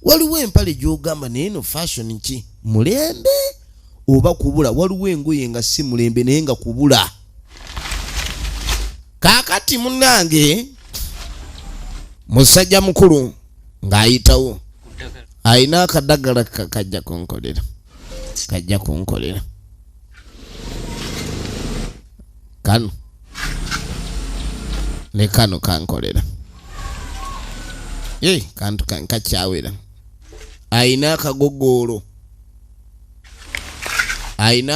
waliwo empale gy'ogamba naye no fashion ki mulembe oba kubula, waliwo engoye nga si mulembe naye nga kubula. Kaakati munnange musajja mukulu ng'ayitawo ayina akadagala kajja kunkolera kano ne kano kankolera kantu kakyawera. Ayina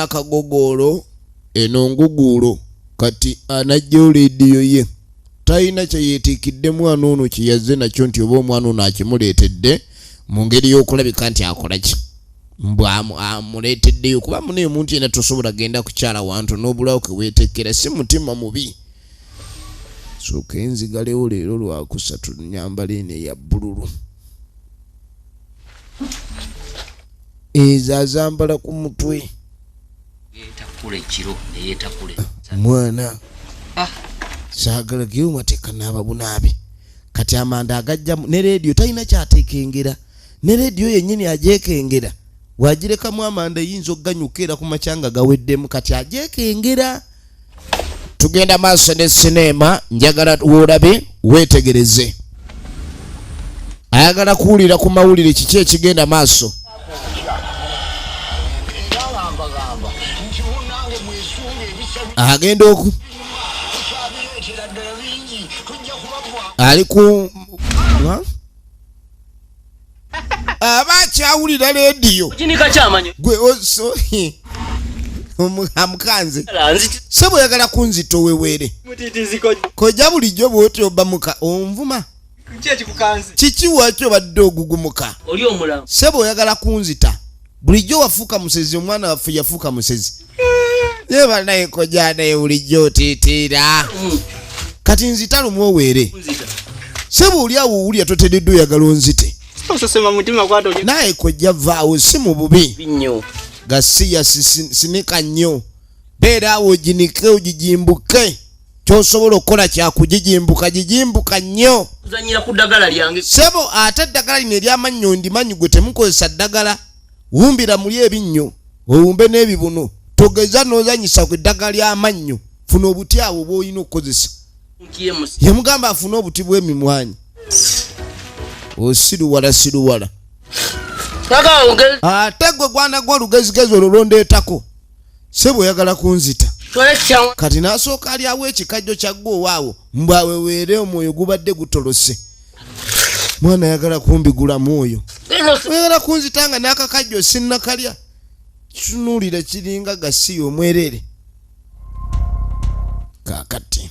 akagogoolo eno nguguulo kati anajja leediyo ye talina kyeyeetiikidde mwana ono kyeyazze nakyo nti oba omwana ono akimuleetedde mu ngeri y'okulabika nti akola ki amuleeteddeyo kuba munaye omuntu yena tosobola genda kukyala wantu n'obulawo keweetekkera si mutima mubi. Sooka enzigalewo leero lwakusatu nyambala eno eya bbululu ezo azambala ku mutwe mwana saagala geuma tekanaaba bunaabe kati amanda agajjamu ne leediyo talina kyateekengera ne leediyo yennyini ajeekengera wagirekamu amanda eyinza okuganyuka era ku makyanga gaweddemu kati ajeekengera. Tugenda maaso ne sinema njagala woolabe weetegereze ayagala kuwulira ku mawulire kiki ekigenda maaso. Agenda oku ali ku abakyawulira leediyo gwe amukanze sebo yagala kunzito wewere kojja bulijjo bwoti oba muka onvuma kiki wakyo badde ogugumuka sebo yagala kunzita bulijjo wafuuka musezi omwana waffe yafuuka musezi yeba naye kojja naye bulijjo otiitiira kati nzita lumu owere sebo oli awo owulya toteredde oyagala onzite naye kojja vaawo si mu bubi gasiya sinika nnyo beera awo oginike ogijimbuke kyosobola okukola kyakugijimbuka gijimbuka nnyo sebo ate eddagala lino eryamannyo ndimanyi gwe temukozesa ddagala wumbira muli ebinnyo owumbe n'ebibuno togeza n'ozanyisa ku eddagala ly'amannyo funa obuti awo bw'olina okukozesa yamugamba afune obuti bw'emimwanyi siruwala ate gwe gwana gwe olugezigezi olwo londeetako sebo oyagala kunzita kati n'asooka alyawo ekikajjo kya gwe owaawo mbwaweweere omwoyo gubadde gutolose mwana ayagala kumbigula mwoyo oyagala kunzita nga n'akakajjo sinnakalya kinuulira kiringa gasiya omwerere. Kaakati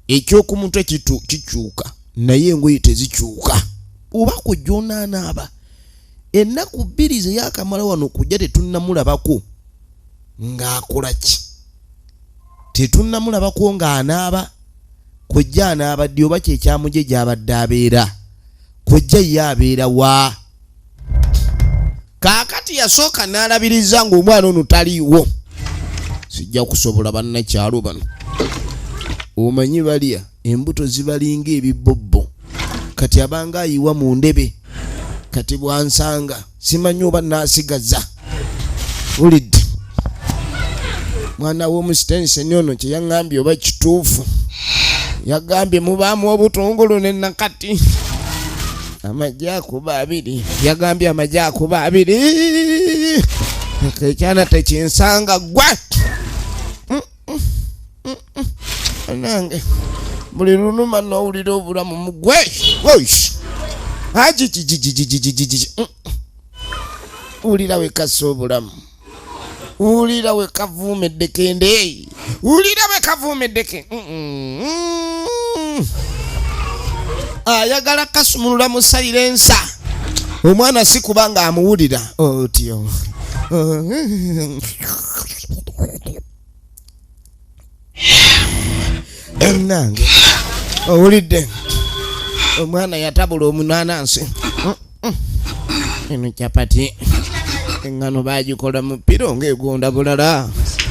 ekyokumutwe kikyuka naye engoye tezikyuka oba kujja onaanaaba ennaku bbiri ze yakamala wano kujja tetunnamulabako ng'akola ki tetunnamulabako ng'anaaba kujja anaabadde oba kyekyamuje gy'abadde abeera kujja ye abeera wa. Kaakati yasooka n'alabiriza ng'omwana ono taliiwo sijja kusobola bannakyalo bano omanyi balya embuto zibalinga ebibobbo kati abanga ayiwa mu ndebe kati bwansanga simanyi oba naasigaza ulidde mwana w'omusitenseni ono kye yaŋŋambye oba kituufu yagambye mubaamu obutungulu ne nakati amagye akuba abiri yagambye amagye akuba abiri ekyana tekinsanga gwe nange buli lunuma n'owulira obulamu mugwe ulira we kasa obulamu ulira we kavuumedde kende ulira we kavuumedde ayagala kasumulula mu sayirensa omwana si kubanga amuwulira otyo nange owulidde omwana yatabula omunanansi eno capati engano bagikola mu piro ng'egonda bulala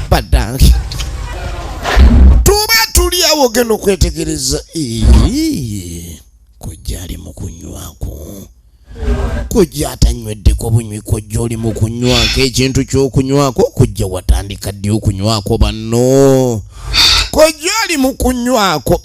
badange tuba tuli awo genda okwetegereza kojja ali mu kunywako Kojja atanyweddeko bunywi. Kojja oli mu kunywako ekintu ky'okunywako. Kojja watandika ddi okunywako banno. Kojja ali mu kunywako.